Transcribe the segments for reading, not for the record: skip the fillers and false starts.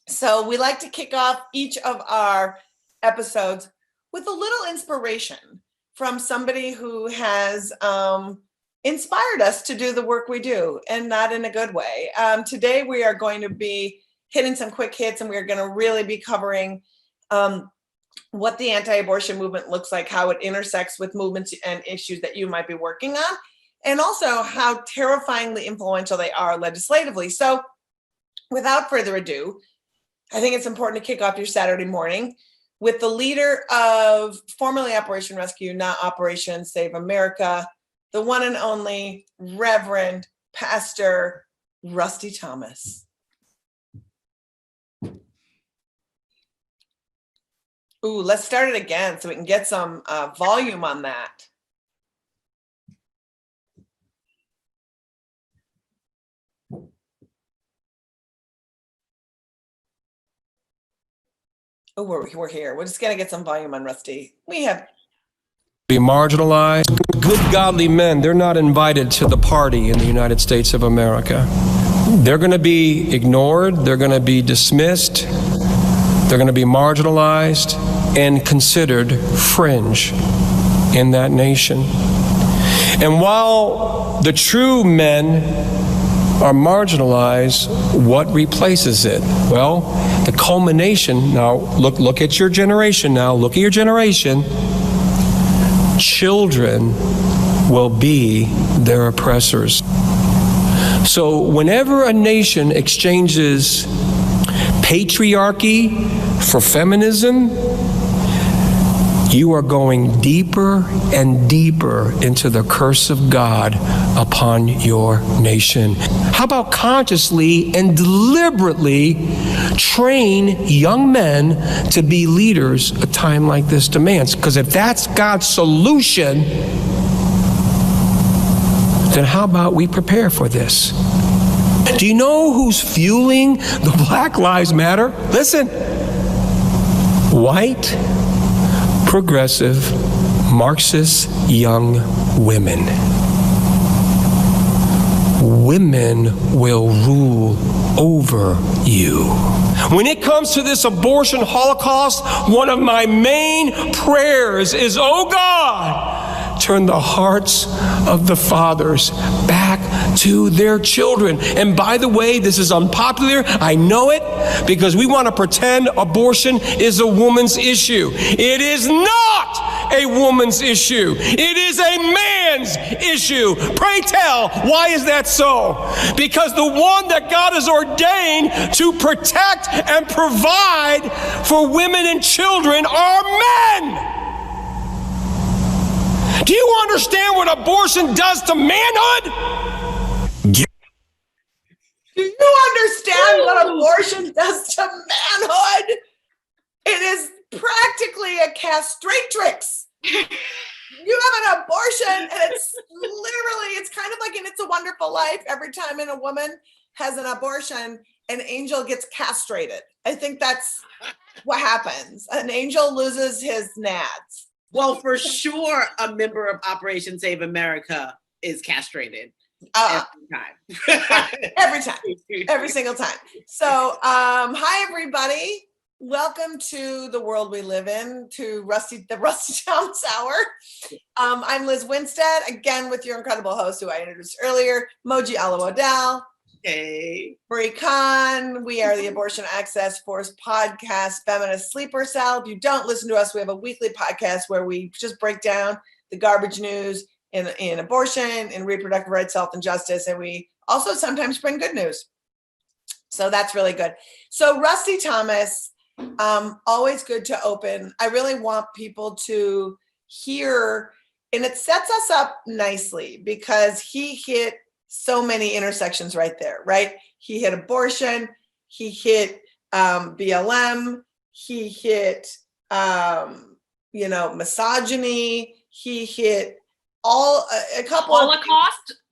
So we like to kick off each of our episodes with a little inspiration from somebody who has inspired us to do the work we do, and not in a good way. Today we are going to be hitting some quick hits, and we're going to really be covering what the anti-abortion movement looks like, how it intersects with movements and issues that you might be working on, and also how terrifyingly influential they are legislatively. So without further ado, I think it's important to kick off your Saturday morning with the leader of formerly Operation Rescue, not Operation Save America, the one and only Reverend Pastor Rusty Thomas. Ooh, let's start it again so we can get some volume on that. Oh, we're here. We're just going to get some volume on Rusty. We have... Be marginalized. Good godly men, they're not invited to the party in the United States of America. They're going to be ignored. They're going to be dismissed. They're going to be marginalized and considered fringe in that nation. And while the true men are marginalized, what replaces it? Well, the culmination, now look at your generation now, look at your generation. Children will be their oppressors. So whenever a nation exchanges patriarchy for feminism, you are going deeper and deeper into the curse of God upon your nation. How about consciously and deliberately train young men to be leaders a time like this demands? Because if that's God's solution, then how about we prepare for this? Do you know who's fueling the Black Lives Matter? Listen, white, progressive, Marxist young women. Women will rule over you. When it comes to this abortion holocaust, one of my main prayers is, oh God, turn the hearts of the fathers back to their children. And by the way, this is unpopular. I know it, because we want to pretend abortion is a woman's issue. It is not a woman's issue. It is a man's issue. Pray tell, why is that so? Because the one that God has ordained to protect and provide for women and children are men. Do you understand what abortion does to manhood? Do you understand what abortion does to manhood? It is practically a castratrix. You have an abortion, and it's kind of like in It's a Wonderful Life. Every time a woman has an abortion, an angel gets castrated. I think that's what happens. An angel loses his nads. Well, for sure, a member of Operation Save America is castrated. Every time, every single time. So, hi everybody. Welcome to the world we live in, to the Rusty Thomas Hour. I'm Liz Winstead, again with your incredible host who I introduced earlier, Moji Alawodel. Hey. Brie Khan. We are the Abortion Access Force podcast, Feminist Sleeper Cell. If you don't listen to us, we have a weekly podcast where we just break down the garbage news in abortion, in reproductive rights, health, and justice. And we also sometimes bring good news. So that's really good. So Rusty Thomas, always good to open. I really want people to hear, and it sets us up nicely because he hit so many intersections right there, right? He hit abortion, he hit BLM, he hit, misogyny, he hit a couple the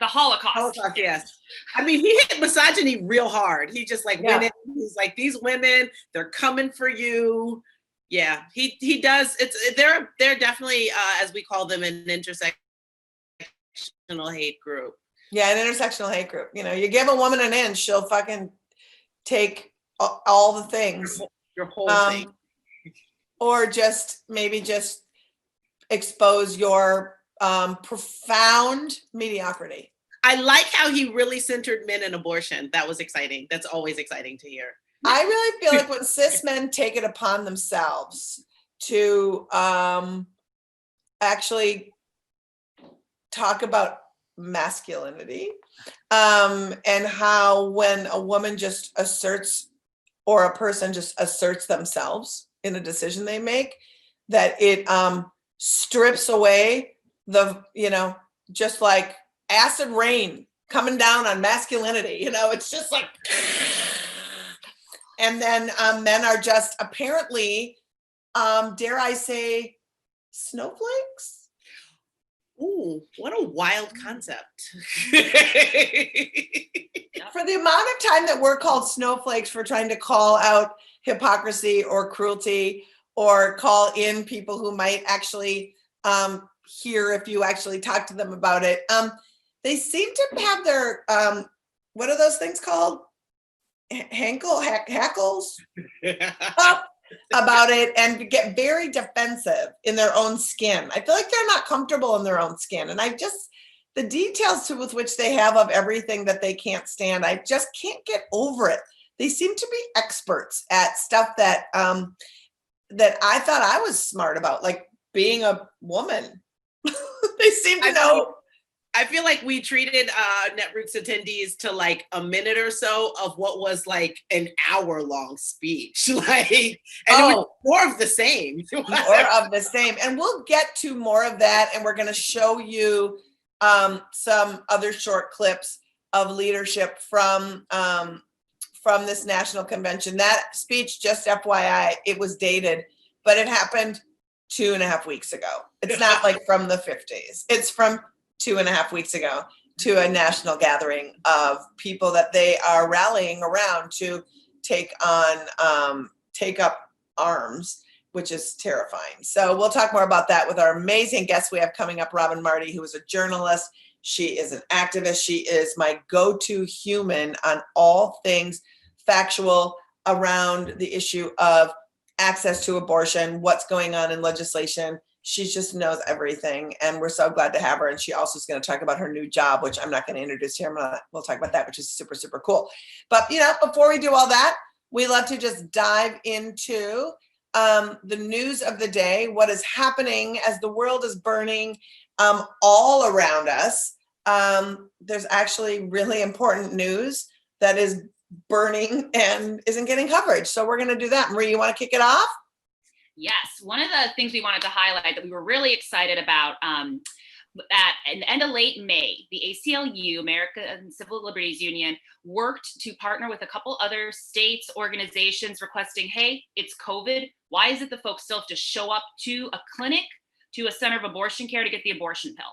Holocaust. Yes. I mean, he hit misogyny real hard. He just went in. He's like, these women, they're coming for you. Yeah, he does. They're definitely, as we call them, an intersectional hate group. Yeah, an intersectional hate group. You give a woman an inch, she'll fucking take all the things. Your whole thing. Or just expose your profound mediocrity. I like how he really centered men and abortion. That was exciting. That's always exciting to hear. I really feel like when cis men take it upon themselves to actually talk about masculinity, and how when a woman just asserts, or a person just asserts themselves in a decision they make, that it strips away the, just like acid rain coming down on masculinity, it's just like, and then men are just apparently, dare I say, snowflakes? Ooh, what a wild concept. For the amount of time that we're called snowflakes for trying to call out hypocrisy or cruelty, or call in people who might actually hear if you actually talk to them about it, they seem to have their, what are those things called? Hackles up about it, and get very defensive in their own skin. I feel like they're not comfortable in their own skin. And the details with which they have of everything that they can't stand, I just can't get over it. They seem to be experts at stuff that that I thought I was smart about, like being a woman. They seem to know. I feel like we treated Netroots attendees to like a minute or so of what was like an hour-long speech. It was more of the same. More of the same. And we'll get to more of that. And we're going to show you some other short clips of leadership from this national convention. That speech, just FYI, it was dated, but it happened 2.5 weeks ago. It's not like from the 50s. It's from 2.5 weeks ago, to a national gathering of people that they are rallying around to take up arms, which is terrifying. So we'll talk more about that with our amazing guests we have coming up, Robin Marty, who is a journalist. She is an activist. She is my go-to human on all things factual around the issue of access to abortion, what's going on in legislation. She just knows everything, and we're so glad to have her. And she also is going to talk about her new job, which I'm not going to introduce here. We'll talk about that, which is super, super cool. But, before we do all that, we love to just dive into the news of the day, what is happening as the world is burning all around us. There's actually really important news that is burning and isn't getting coverage. So we're going to do that. Marie, you want to kick it off? Yes, one of the things we wanted to highlight that we were really excited about at the end of late May, the ACLU, American Civil Liberties Union, worked to partner with a couple other states, organizations requesting, hey, it's COVID. Why is it the folks still have to show up to a clinic, to a center of abortion care to get the abortion pill?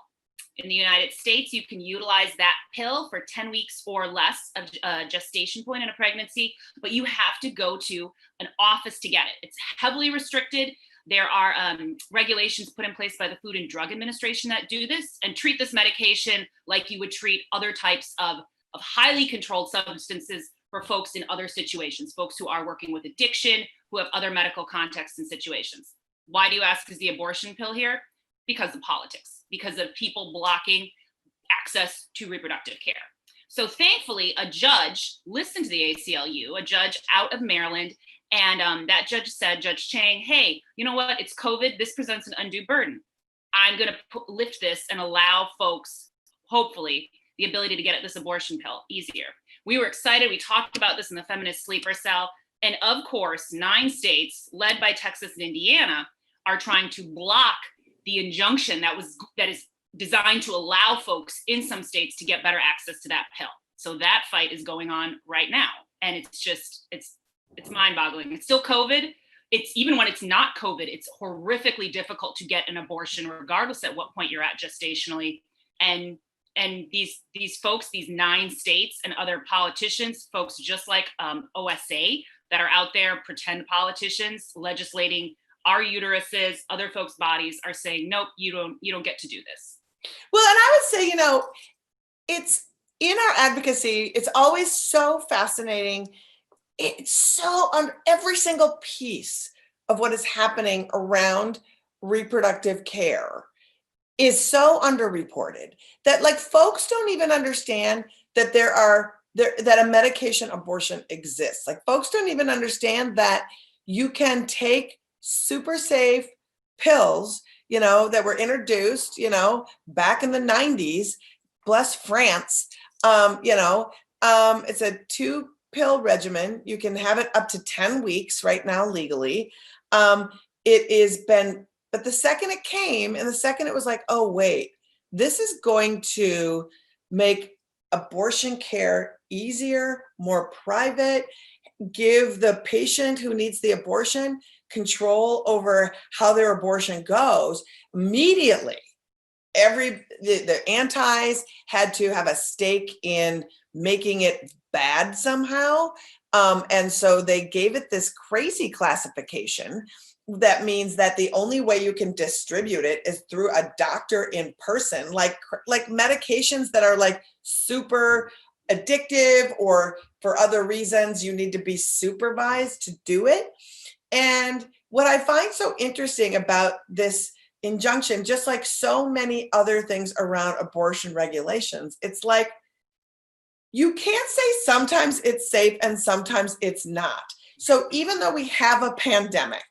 In the United States, you can utilize that pill for 10 weeks or less of gestation point in a pregnancy, but you have to go to an office to get it. It's heavily restricted. There are regulations put in place by the Food and Drug Administration that do this and treat this medication like you would treat other types of highly controlled substances for folks in other situations, folks who are working with addiction, who have other medical contexts and situations. Why do you ask, is the abortion pill here? Because of politics, because of people blocking access to reproductive care. So thankfully, a judge listened to the ACLU, a judge out of Maryland, and that judge said, Judge Chang, hey, you know what? It's COVID. This presents an undue burden. I'm going to lift this and allow folks, hopefully, the ability to get at this abortion pill easier. We were excited. We talked about this in the Feminist Sleeper Cell. And of course, 9 states, led by Texas and Indiana, are trying to block the injunction that is designed to allow folks in some states to get better access to that pill. So that fight is going on right now. And it's mind-boggling. It's still COVID. It's even when it's not COVID, it's horrifically difficult to get an abortion, regardless at what point you're at gestationally. And these folks, these 9 states and other politicians, folks just like OSA that are out there, pretend politicians legislating our uteruses, other folks' bodies, are saying, nope, you don't get to do this. Well, and I would say, it's in our advocacy, it's always so fascinating. it's so on every single piece of what is happening around reproductive care is so underreported that like folks don't even understand that that a medication abortion exists. Like folks don't even understand that you can take super safe pills, that were introduced, back in the 90s, bless France. It's a 2-pill regimen. You can have it up to 10 weeks right now legally. It is been, but the second it came and the second it was like, oh, wait, this is going to make abortion care easier, more private, give the patient who needs the abortion control over how their abortion goes. Immediately, the antis had to have a stake in making it bad somehow. And so they gave it this crazy classification that means that the only way you can distribute it is through a doctor in person, like medications that are like super addictive or for other reasons you need to be supervised to do it. And what I find so interesting about this injunction, just like so many other things around abortion regulations, it's like you can't say sometimes it's safe and sometimes it's not. So even though we have a pandemic,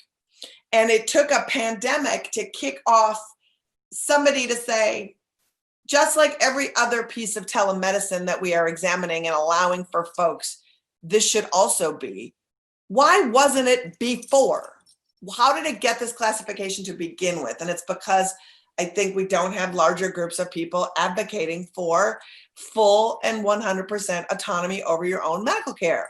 and it took a pandemic to kick off somebody to say, just like every other piece of telemedicine that we are examining and allowing for folks, this should also be. Why wasn't it before? How did it get this classification to begin with? And it's because I think we don't have larger groups of people advocating for full and 100% autonomy over your own medical care.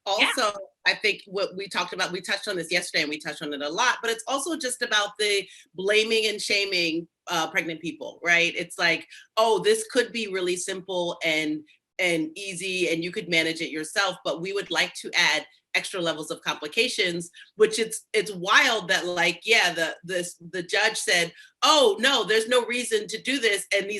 Also, I think what we touched on this yesterday and we touched on it a lot, but it's also just about the blaming and shaming pregnant people, right? It's like, oh, this could be really simple and easy and you could manage it yourself, but we would like to add extra levels of complications, which it's wild that like, yeah, the judge said, oh no, there's no reason to do this. And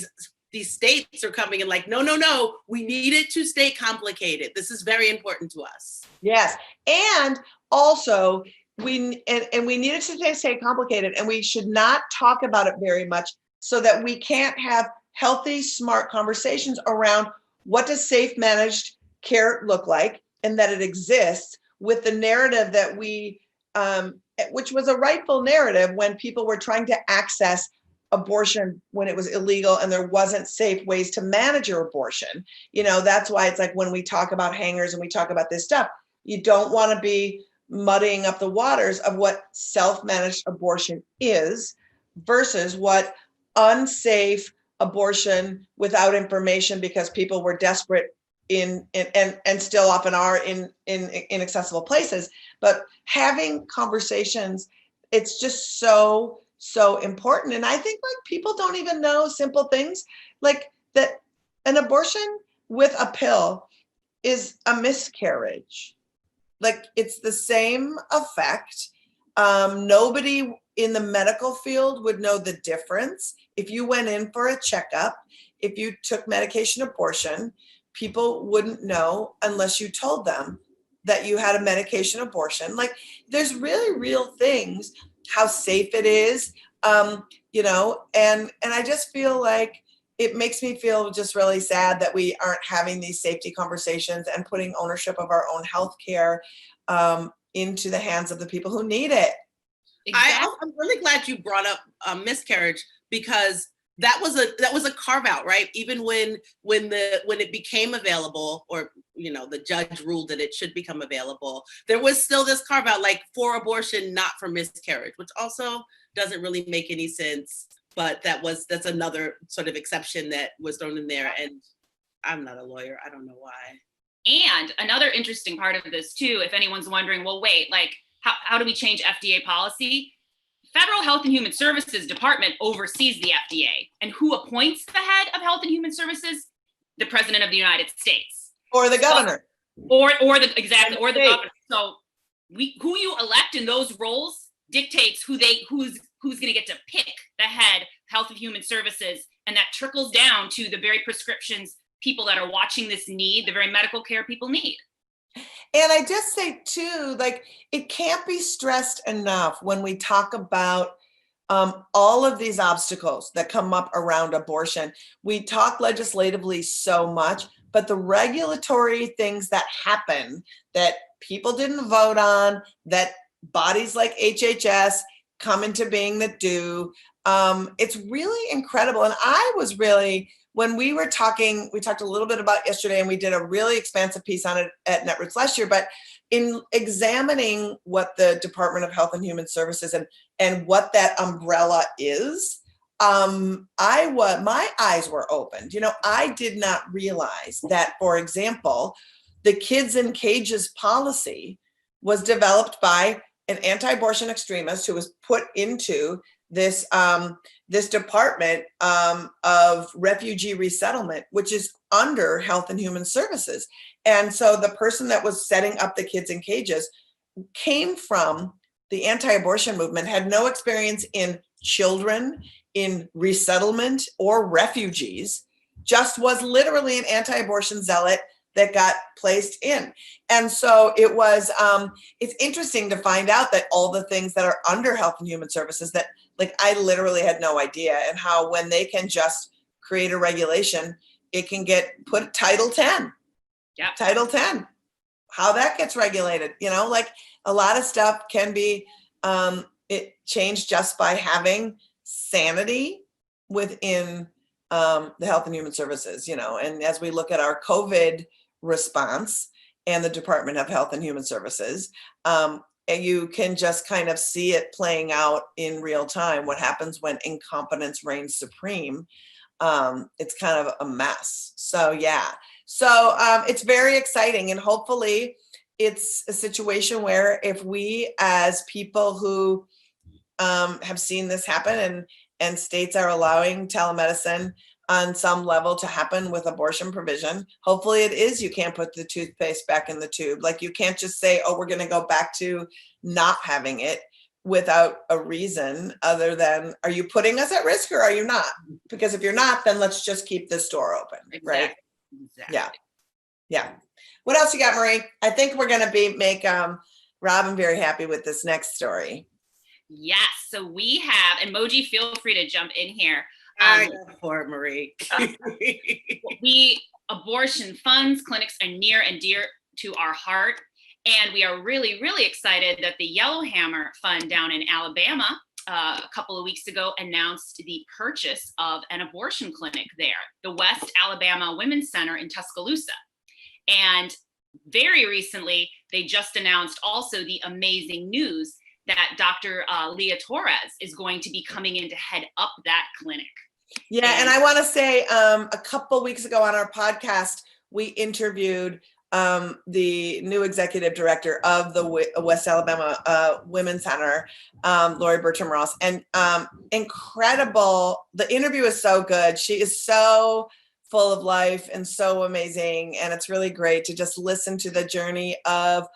these states are coming and like, no, we need it to stay complicated. This is very important to us. Yes. And also we need it to stay complicated, and we should not talk about it very much so that we can't have healthy, smart conversations around what does safe managed care look like, and that it exists with the narrative that which was a rightful narrative when people were trying to access abortion when it was illegal and there wasn't safe ways to manage your abortion. That's why it's like when we talk about hangers and we talk about this stuff, you don't want to be muddying up the waters of what self-managed abortion is versus what unsafe abortion without information because people were desperate and still often are in inaccessible places. But having conversations, it's just so important. And I think like people don't even know simple things like that an abortion with a pill is a miscarriage. Like it's the same effect. Nobody in the medical field would know the difference. If you went in for a checkup, if you took medication abortion, people wouldn't know unless you told them that you had a medication abortion. Like there's really real things, how safe it is, and I just feel like it makes me feel just really sad that we aren't having these safety conversations and putting ownership of our own healthcare into the hands of the people who need it. Exactly. I'm really glad you brought up miscarriage because that was a carve out, right? Even when it became available, or the judge ruled that it should become available, there was still this carve out, like for abortion, not for miscarriage, which also doesn't really make any sense. But that's another sort of exception that was thrown in there. And I'm not a lawyer. I don't know why. And another interesting part of this too, if anyone's wondering, well, wait, like how do we change FDA policy? Federal Health and Human Services Department oversees the FDA. And who appoints the head of Health and Human Services? The President of the United States. Or the governor. Or the governor. So who you elect in those roles dictates who's going to get to pick the head of Health and Human Services. And that trickles down to the very prescriptions people that are watching this need, the very medical care people need. And I just say too, like, it can't be stressed enough when we talk about all of these obstacles that come up around abortion. We talk legislatively so much, but the regulatory things that happen that people didn't vote on, that bodies like HHS come into being that do, it's really incredible. And I was really, when we were talking, we talked a little bit about yesterday, and we did a really expansive piece on it at Netroots last year, but in examining what the Department of Health and Human Services and what that umbrella is, my eyes were opened. I did not realize that, for example, the kids in cages policy was developed by an anti-abortion extremist who was put into this this Department of Refugee Resettlement, which is under Health and Human Services. And so the person that was setting up the kids in cages came from the anti-abortion movement, had no experience in children, in resettlement, or refugees, just was literally an anti-abortion zealot that got placed in. And so it was, it's interesting to find out that all the things that are under Health and Human Services that, like, I literally had no idea, and how when they can just create a regulation, it can get put Title 10. Yeah. Title 10, how that gets regulated, like a lot of stuff can be it changed just by having sanity within the Health and Human Services, and as we look at our COVID response and the Department of Health and Human Services, and you can just kind of see it playing out in real time. What happens when incompetence reigns supreme? It's kind of a mess. So yeah. So it's very exciting, and hopefully it's a situation where if we, as people who have seen this happen, and states are allowing telemedicine on some level to happen with abortion provision, hopefully it is, you can't put the toothpaste back in the tube. Like, you can't just say, oh, we're going to go back to not having it without a reason other than, are you putting us at risk or are you not? Because if you're not, then let's just keep this door open. Exactly. Right? Exactly. Yeah. What else you got, Marie? I think we're going to make Robin very happy with this next story. Yes. So we have, and Moji, feel free to jump in here. Poor Marie. Abortion funds, clinics are near and dear to our heart. And we are really, really excited that the Yellowhammer Fund down in Alabama a couple of weeks ago announced the purchase of an abortion clinic there, the West Alabama Women's Center in Tuscaloosa. And very recently, they just announced also the amazing news that Dr. Leah Torres is going to be coming in to head up that clinic. Yeah, and I want to say a couple weeks ago on our podcast, we interviewed the new executive director of the West Alabama Women's Center, Lori Bertram Ross, and incredible. The interview is so good. She is so full of life and so amazing. And it's really great to just listen to the journey of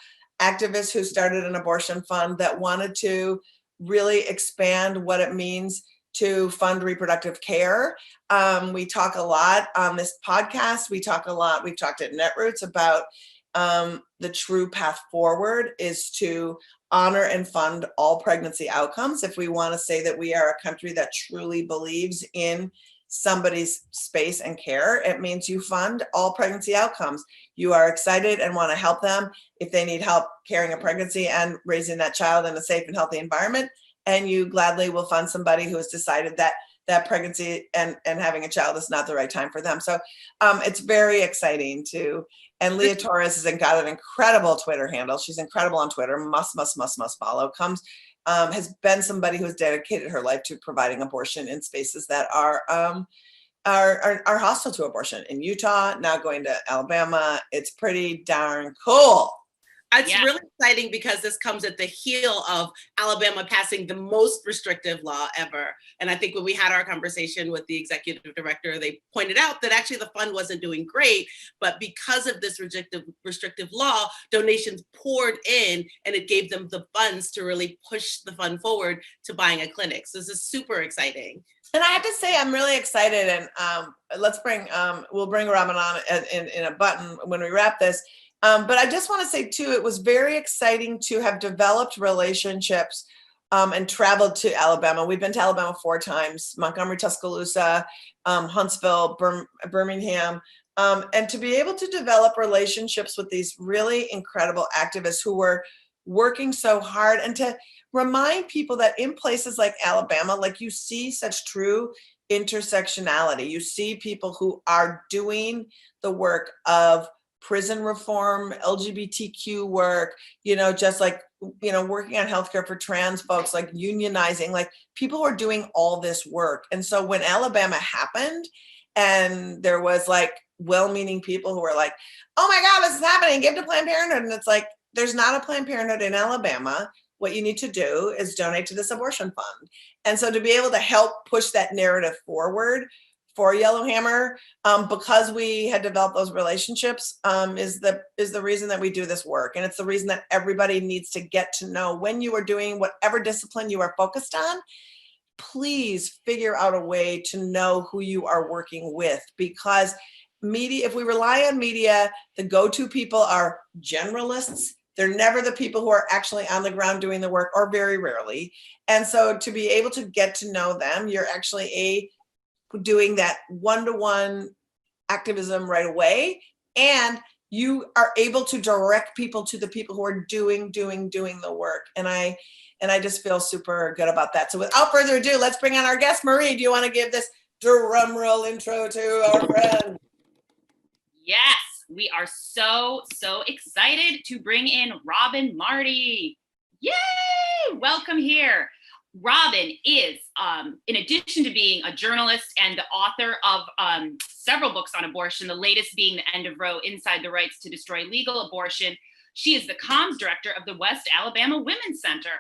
activists who started an abortion fund that wanted to really expand what it means to fund reproductive care. We talk a lot on this podcast. We've talked at Netroots about the true path forward is to honor and fund all pregnancy outcomes. If we want to say that we are a country that truly believes in somebody's space and care, it means you fund all pregnancy outcomes. You are excited and want to help them if they need help carrying a pregnancy and raising that child in a safe and healthy environment. And you gladly will fund somebody who has decided that that pregnancy and having a child is not the right time for them. So it's very exciting too. And Leah Torres has got an incredible Twitter handle. She's incredible on Twitter. Must follow. Has been somebody who has dedicated her life to providing abortion in spaces that are hostile to abortion. In Utah, now going to Alabama. It's pretty darn cool. It's really exciting because this comes at the heel of Alabama passing the most restrictive law ever. And I think when we had our conversation with the executive director, they pointed out that actually the fund wasn't doing great, but because of this restrictive law, donations poured in and it gave them the funds to really push the fund forward to buying a clinic. So this is super exciting. And I have to say, I'm really excited, and we'll bring Robin on in a button when we wrap this. But I just want to say too, it was very exciting to have developed relationships and traveled to Alabama. We've been to Alabama 4 times: Montgomery, Tuscaloosa, Huntsville, Birmingham. And to be able to develop relationships with these really incredible activists who were working so hard, and to remind people that in places like Alabama, like, you see such true intersectionality. You see people who are doing the work of prison reform, LGBTQ work, just like, working on healthcare for trans folks, like unionizing, like people who are doing all this work. And so when Alabama happened, and there was like well-meaning people who were like, oh my God, this is happening, give to Planned Parenthood. And it's like, there's not a Planned Parenthood in Alabama. What you need to do is donate to this abortion fund. And so to be able to help push that narrative forward for Yellowhammer, because we had developed those relationships, is the reason that we do this work. And it's the reason that everybody needs to get to know, when you are doing whatever discipline you are focused on, please figure out a way to know who you are working with. Because media, if we rely on media, the go-to people are generalists. They're never the people who are actually on the ground doing the work, or very rarely. And so to be able to get to know them, you're actually doing that one-to-one activism right away. And you are able to direct people to the people who are doing the work. And I just feel super good about that. So without further ado, let's bring on our guest. Marie, do you want to give this drum roll intro to our friend? Yes, we are so excited to bring in Robin Marty. Yay! Welcome here. Robin is, in addition to being a journalist and the author of several books on abortion, the latest being The End of Roe: Inside the Rights to Destroy Legal Abortion, she is the comms director of the West Alabama Women's Center.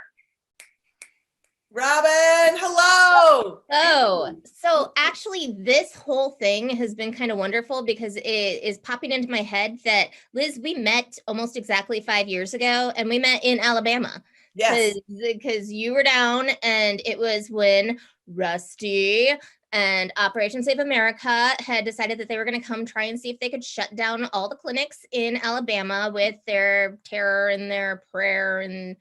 Robin, hello. Oh, so actually this whole thing has been kind of wonderful, because it is popping into my head that, Liz, we met almost exactly 5 years ago, and we met in Alabama. Yes. Because you were down, and it was when Rusty and Operation Save America had decided that they were going to come try and see if they could shut down all the clinics in Alabama with their terror and their prayer and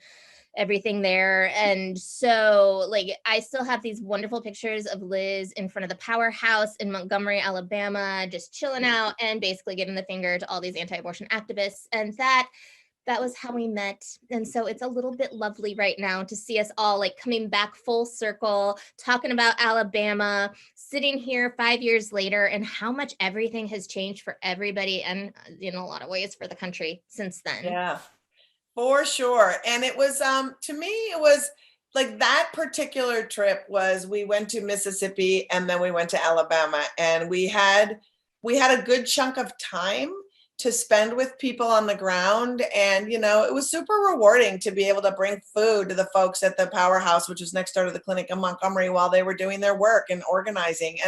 everything there. And so, like, I still have these wonderful pictures of Liz in front of the powerhouse in Montgomery, Alabama, just chilling out and basically giving the finger to all these anti-abortion activists. And that was how we met. And so it's a little bit lovely right now to see us all like coming back full circle, talking about Alabama, sitting here 5 years later, and how much everything has changed for everybody, and in a lot of ways for the country since then. Yeah, for sure. And it was, to me, it was like that particular trip was, we went to Mississippi and then we went to Alabama, and we had a good chunk of time to spend with people on the ground. And, it was super rewarding to be able to bring food to the folks at the powerhouse, which was next door to the clinic in Montgomery, while they were doing their work and organizing,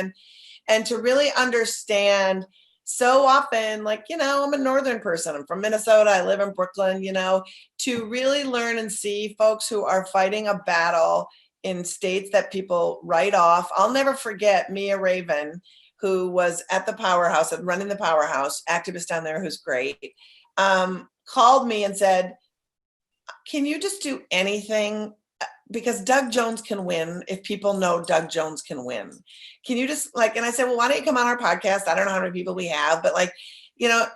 and to really understand. So often, like, I'm a northern person, I'm from Minnesota, I live in Brooklyn, to really learn and see folks who are fighting a battle in states that people write off. I'll never forget Mia Raven, who was at the powerhouse and running the powerhouse, activist down there who's great, called me and said, can you just do anything? Because Doug Jones can win if people know Doug Jones can win. Can you just and I said, well, why don't you come on our podcast? I don't know how many people we have, but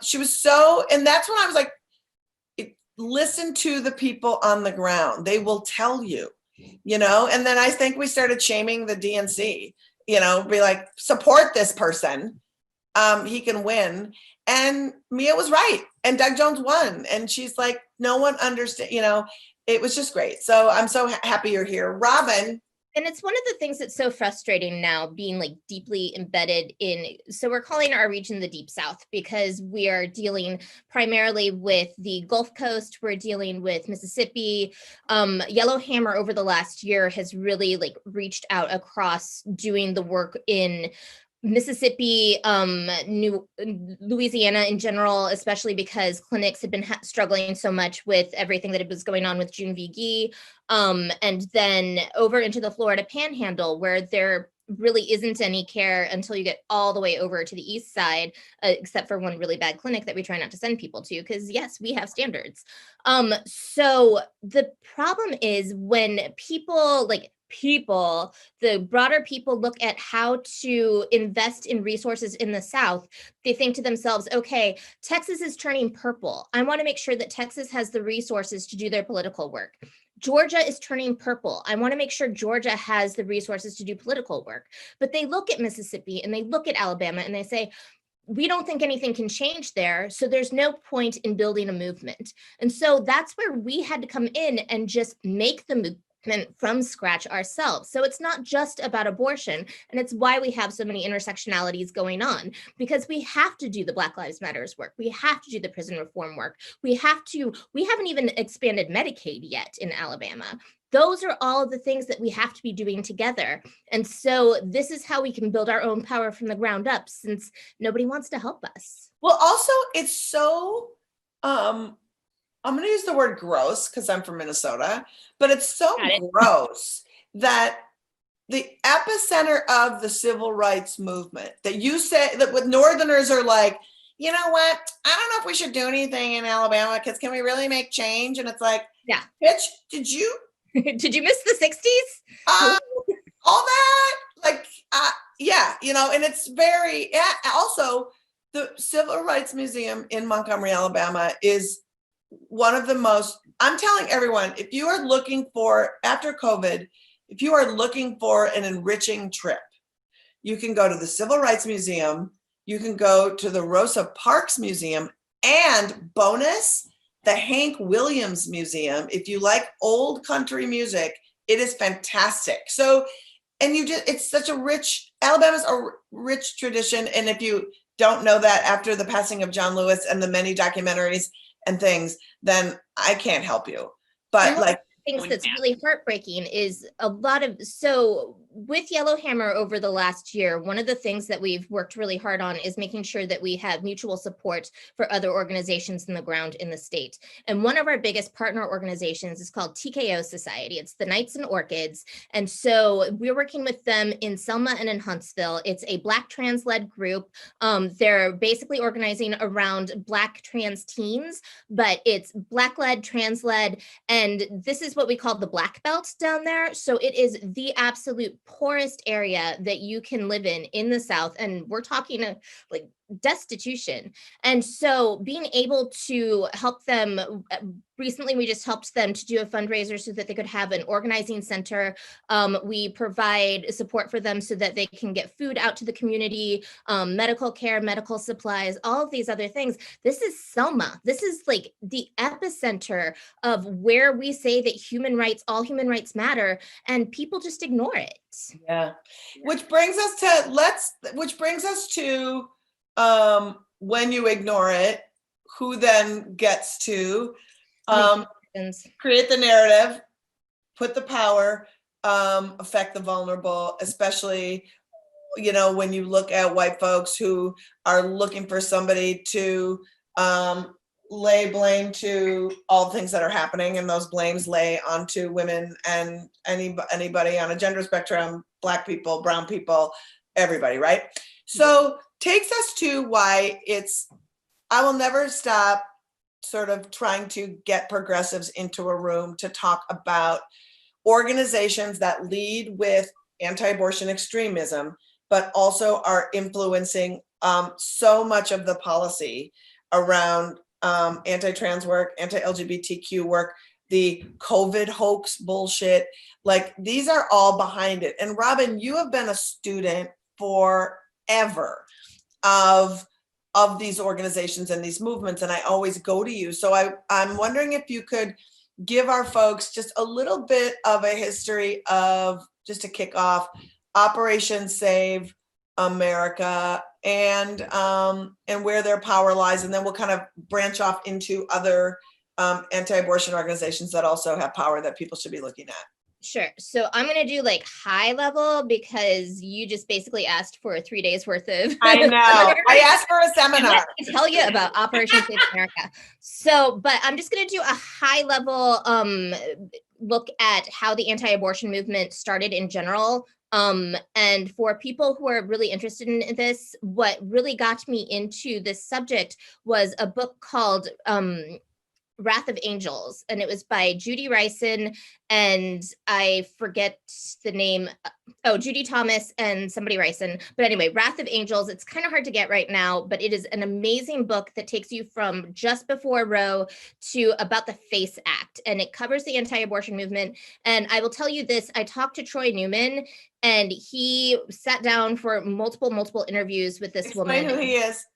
she was so, and that's when I was like, listen to the people on the ground. They will tell you, and then I think we started shaming the DNC, be like, support this person. He can win. And Mia was right. And Doug Jones won. And she's like, no one understands, it was just great. So I'm so happy you're here. Robin. And it's one of the things that's so frustrating now, being like deeply embedded in, so we're calling our region the Deep South, because we are dealing primarily with the Gulf Coast. We're dealing with Mississippi. Yellowhammer over the last year has really like reached out across doing the work in Mississippi, Louisiana in general, especially because clinics had been struggling so much with everything that was going on with June v. Gee, and then over into the Florida Panhandle, where they're really isn't any care until you get all the way over to the east side, except for one really bad clinic that we try not to send people to, because yes, we have standards. So the problem is when the broader people look at how to invest in resources in the South, they think to themselves, okay, Texas is turning purple. I want to make sure that Texas has the resources to do their political work. Georgia is turning purple. I want to make sure Georgia has the resources to do political work. But they look at Mississippi and they look at Alabama and they say, we don't think anything can change there, so there's no point in building a movement. And so that's where we had to come in and just make the movement from scratch ourselves. So it's not just about abortion, and it's why we have so many intersectionalities going on, because we have to do the Black Lives Matters work. We have to do the prison reform work. We haven't even expanded Medicaid yet in Alabama. Those are all of the things that we have to be doing together. And so this is how we can build our own power from the ground up, since nobody wants to help us. Well, also, it's so, I'm going to use the word gross because I'm from Minnesota, but it's so gross that the epicenter of the civil rights movement, that you say that with Northerners are like, you know what, I don't know if we should do anything in Alabama because can we really make change? And it's like, yeah, bitch, did you miss the 60s? All that, like, yeah, and it's very, also the Civil Rights Museum in Montgomery, Alabama is one of the most, I'm telling everyone, if you are looking for, after COVID, if you are looking for an enriching trip, you can go to the Civil Rights Museum, you can go to the Rosa Parks Museum, and bonus, the Hank Williams Museum. If you like old country music, it is fantastic. So, and it's such a rich, Alabama's a rich tradition. And if you don't know that after the passing of John Lewis and the many documentaries and things, then I can't help you. But like, things that's really heartbreaking is so with Yellowhammer over the last year, one of the things that we've worked really hard on is making sure that we have mutual support for other organizations in the ground in the state. And one of our biggest partner organizations is called TKO Society. It's the Knights and Orchids. And so we're working with them in Selma and in Huntsville. It's a Black trans-led group. They're basically organizing around Black trans teens, but it's Black-led, trans-led, and this is what we call the Black Belt down there. So it is the absolute poorest area that you can live in the South. And we're talking like destitution. And so being able to help them, recently we just helped them to do a fundraiser so that they could have an organizing center. We provide support for them so that they can get food out to the community, medical care, medical supplies, all of these other things. This is Selma. This is like the epicenter of where we say that all human rights matter, and people just ignore it. Yeah. Which brings us to when you ignore it, who then gets to create the narrative, put the power, affect the vulnerable, especially, when you look at white folks who are looking for somebody to lay blame to all the things that are happening, and those blames lay onto women and anybody on a gender spectrum, Black people, brown people, everybody, right? So takes us to why I will never stop sort of trying to get progressives into a room to talk about organizations that lead with anti-abortion extremism, but also are influencing so much of the policy around anti-trans work, anti-LGBTQ work, the COVID hoax bullshit. Like, these are all behind it. And Robin, you have been a student forever of these organizations and these movements, and I always go to you. So I'm wondering if you could give our folks just a little bit of a history of, just to kick off, Operation Save America and where their power lies, and then we'll kind of branch off into other anti-abortion organizations that also have power that people should be looking at. Sure. So I'm going to do like high level, because you just basically asked for 3 days worth of. I know. I asked for a seminar. To tell you about Operation Save America. So, but I'm just going to do a high level look at how the anti-abortion movement started in general And for people who are really interested in this, what really got me into this subject was a book called Wrath of Angels, and it was by Judy Ryson, and I forget the name. Oh, Judy Thomas and somebody Ryson. But anyway, Wrath of Angels, it's kind of hard to get right now, but it is an amazing book that takes you from just before Roe to about the FACE Act, and it covers the anti-abortion movement. And I will tell you this, I talked to Troy Newman, and he sat down for multiple interviews with this woman. Explain who he is.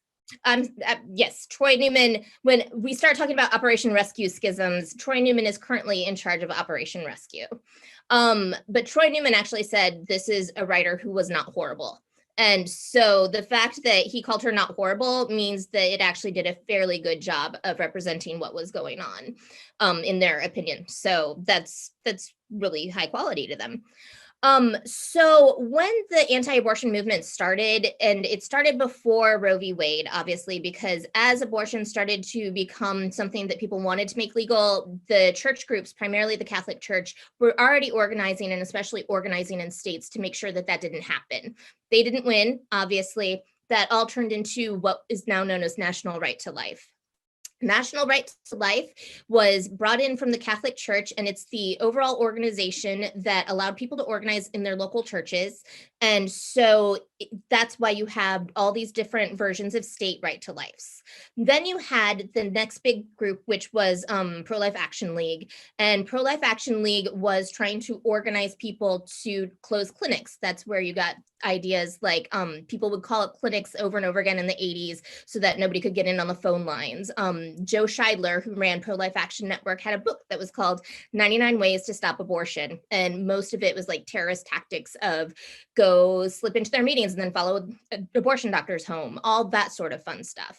Yes, Troy Newman. When we start talking about Operation Rescue schisms, Troy Newman is currently in charge of Operation Rescue. But Troy Newman actually said this is a writer who was not horrible. And so the fact that he called her not horrible means that it actually did a fairly good job of representing what was going on, in their opinion. So that's really high quality to them. So when the anti-abortion movement started, and it started before Roe v. Wade, obviously, because as abortion started to become something that people wanted to make legal, the church groups, primarily the Catholic Church, were already organizing, and especially organizing in states to make sure that that didn't happen. They didn't win, obviously. That all turned into what is now known as National Right to Life. National Right to Life was brought in from the Catholic Church, and it's the overall organization that allowed people to organize in their local churches. And so that's why you have all these different versions of state right to lives. Then you had the next big group, which was Pro-Life Action League. And Pro-Life Action League was trying to organize people to close clinics. That's where you got ideas like people would call it clinics over and over again in the 80s so that nobody could get in on the phone lines. Joe Scheidler, who ran Pro-Life Action Network, had a book that was called 99 Ways to Stop Abortion. And most of it was like terrorist tactics of go slip into their meetings and then follow abortion doctors home, all that sort of fun stuff.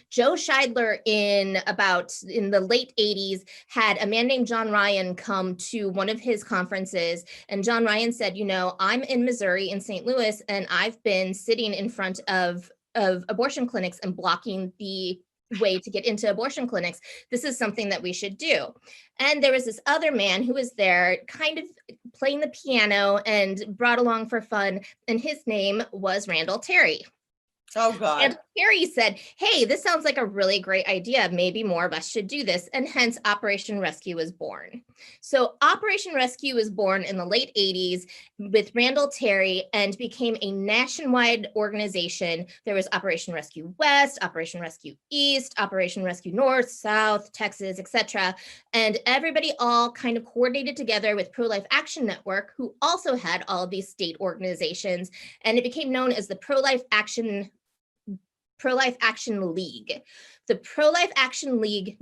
Joe Scheidler in the late 80s had a man named John Ryan come to one of his conferences, and John Ryan said, you know, I'm in Missouri in St. Louis, and I've been sitting in front of abortion clinics and blocking the way to get into abortion clinics. This is something that we should do. And there was this other man who was there kind of playing the piano and brought along for fun, and his name was Randall Terry. Oh, God. And Terry said, hey, this sounds like a really great idea. Maybe more of us should do this. And hence Operation Rescue was born. So Operation Rescue was born in the late 80s with Randall Terry and became a nationwide organization. There was Operation Rescue West, Operation Rescue East, Operation Rescue North, South, Texas, etc. And everybody all kind of coordinated together with Pro-Life Action Network, who also had all of these state organizations. And it became known as the Pro-Life Action League. The Pro-Life Action League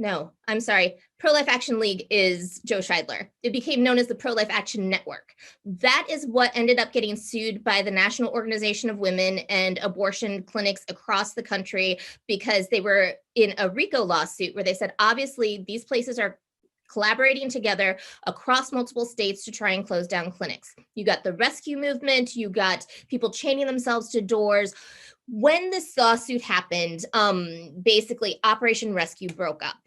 is Joe Scheidler. It became known as the Pro-Life Action Network. That is what ended up getting sued by the National Organization of Women and abortion clinics across the country because they were in a RICO lawsuit where they said, obviously, these places are collaborating together across multiple states to try and close down clinics. You got the rescue movement, you got people chaining themselves to doors. When this lawsuit happened, basically Operation Rescue broke up.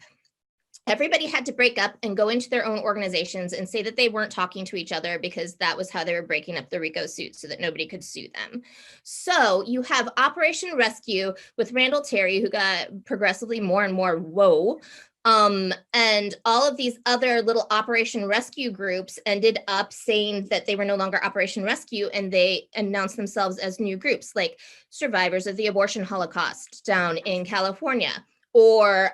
Everybody had to break up and go into their own organizations and say that they weren't talking to each other because that was how they were breaking up the RICO suit so that nobody could sue them. So you have Operation Rescue with Randall Terry, who got progressively more and more woe. And all of these other little Operation Rescue groups ended up saying that they were no longer Operation Rescue, and they announced themselves as new groups like Survivors of the Abortion Holocaust down in California, or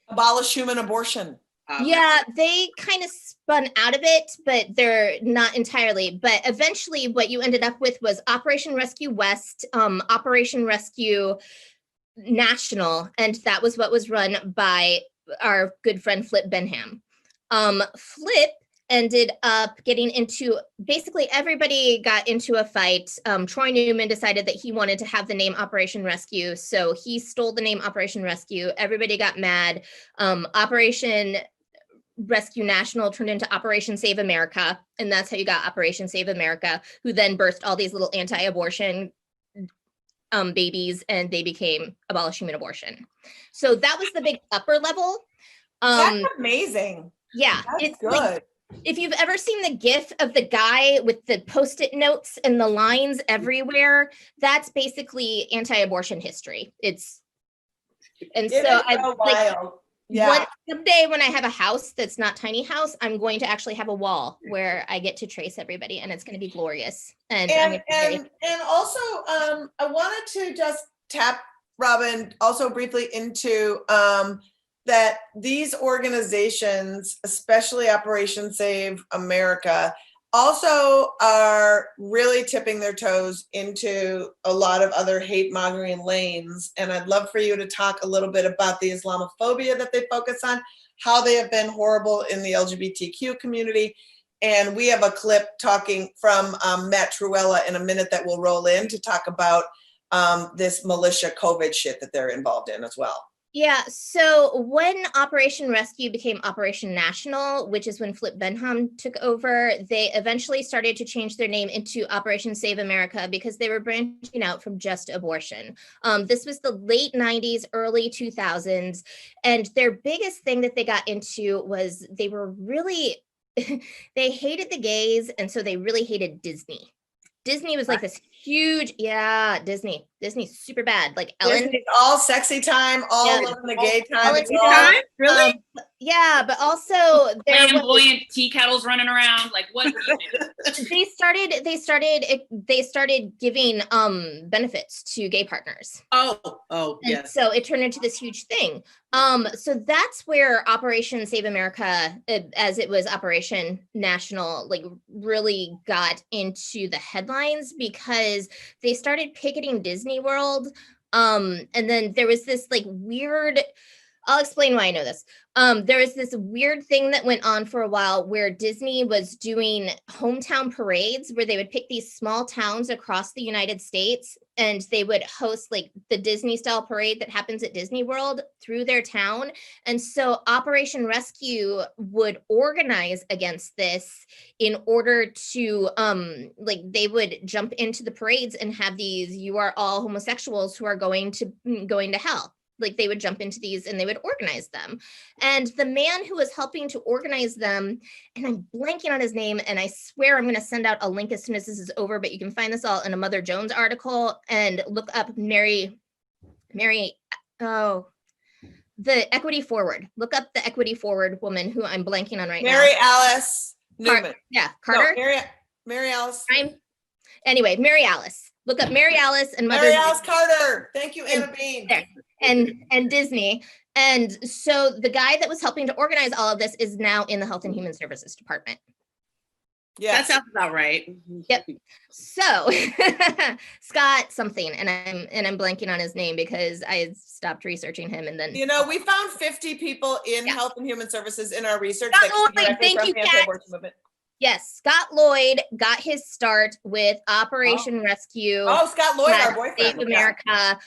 Abolish Human Abortion. Yeah, they kind of spun out of it, but they're not entirely. But eventually what you ended up with was Operation Rescue West, Operation Rescue National, and that was what was run by our good friend Flip Benham. Flip ended up getting into, basically everybody got into a fight. Troy Newman decided that he wanted to have the name Operation Rescue, so he stole the name Operation Rescue. Everybody got mad. Operation Rescue National turned into Operation Save America, and that's how you got Operation Save America, who then birthed all these little anti-abortion babies, and they became Abolish Human Abortion. So that was the big upper level. That's amazing. Yeah, That's it's good. like, If you've ever seen the GIF of the guy with the Post-it notes and the lines everywhere, that's basically anti-abortion history. And so I like someday when I have a house that's not tiny house, I'm going to actually have a wall where I get to trace everybody, and it's going to be glorious. And also, I wanted to just tap Robin also briefly into that these organizations, especially Operation Save America, also are really tipping their toes into a lot of other hate mongering lanes. And I'd love for you to talk a little bit about the Islamophobia that they focus on, how they have been horrible in the LGBTQ community. And we have a clip talking from Matt Truella in a minute that will roll in to talk about this militia COVID shit that they're involved in as well. Yeah, so when Operation Rescue became Operation National, which is when Flip Benham took over, they eventually started to change their name into Operation Save America because they were branching out from just abortion. This was the late 90s, early 2000s, and their biggest thing that they got into was they were really, they hated the gays, and so they really hated Disney. Disney was like this huge, Disney's super bad. Like Ellen, Disney's all sexy time, all loving the gay time. Really? Yeah, but also there flamboyant tea kettles running around. Like what? They started giving benefits to gay partners. Oh, yes. So it turned into this huge thing. So that's where Operation Save America, as it was Operation National, like really got into the headlines because they started picketing Disney World. And then there was this like weird, I'll explain why I know this. There was this weird thing that went on for a while where Disney was doing hometown parades where they would pick these small towns across the United States and they would host like the Disney style parade that happens at Disney World through their town. And so Operation Rescue would organize against this in order to like they would jump into the parades and have these, you are all homosexuals who are going to hell. Like they would jump into these and they would organize them. And the man who was helping to organize them, and I'm blanking on his name, and I swear I'm going to send out a link as soon as this is over, but you can find this all in a Mother Jones article and look up the Equity Forward. Look up the Equity Forward woman who I'm blanking on right now. Mary Alice Newman. Carter. No, Mary Alice. Anyway, Mary Alice. Look up Mary Alice and Mother. Mary Alice Carter. Thank you, Anna Bean. There. And Disney. And so the guy that was helping to organize all of this is now in the Health and Human Services Department. Yeah, that sounds about right. Yep. So Scott something, and I'm blanking on his name because I stopped researching him, and then we found 50 people in Health and Human Services in our research. Thank you, Kat. Yes, Scott Lloyd got his start with Operation Rescue. Oh, Scott Lloyd, our boyfriend. Save America.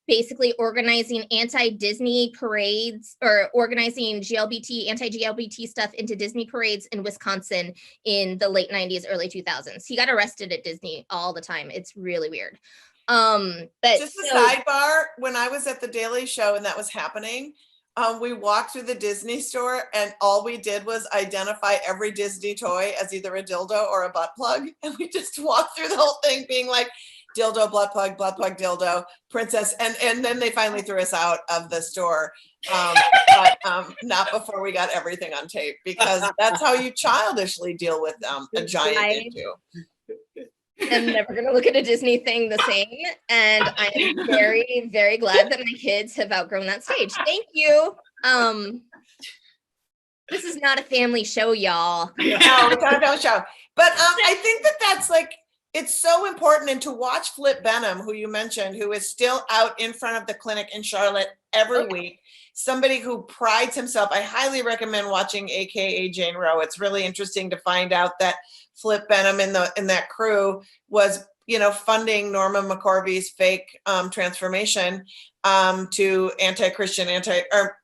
Basically organizing anti-Disney parades or organizing anti-GLBT stuff into Disney parades in Wisconsin in the late 90s, early 2000s. He got arrested at Disney all the time. It's really weird. But just a sidebar, when I was at the Daily Show and that was happening, we walked through the Disney store and all we did was identify every Disney toy as either a dildo or a butt plug. And we just walked through the whole thing being like, dildo, butt plug, dildo, princess. And then they finally threw us out of the store. But not before we got everything on tape, because that's how you childishly deal with a giant issue. I'm never going to look at a Disney thing the same. And I am very, very glad that my kids have outgrown that stage. Thank you. This is not a family show, y'all. No, it's not a family show. But I think that's like, it's so important. And to watch Flip Benham, who you mentioned, who is still out in front of the clinic in Charlotte every week, somebody who prides himself. I highly recommend watching AKA Jane Roe. It's really interesting to find out that Flip Benham in that crew was, funding Norma McCorvey's fake transformation to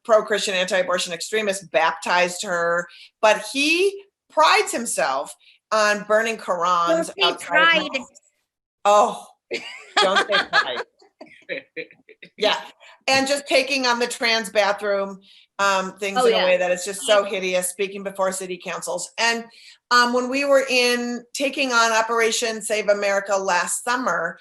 pro-Christian, anti-abortion extremists, baptized her. But he prides himself on burning Qurans outside. Pride. Oh, don't say pride. Yeah. And just taking on the trans bathroom things in a way that is just so hideous, speaking before city councils. And when we were taking on Operation Save America last summer,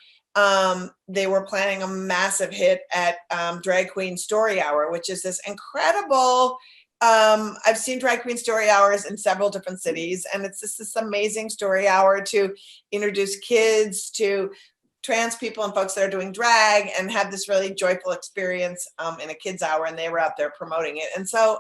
they were planning a massive hit at Drag Queen Story Hour, which is this incredible, I've seen Drag Queen Story Hours in several different cities, and it's just this amazing story hour to introduce kids to trans people and folks that are doing drag and have this really joyful experience in a kids hour, and they were out there promoting it. And so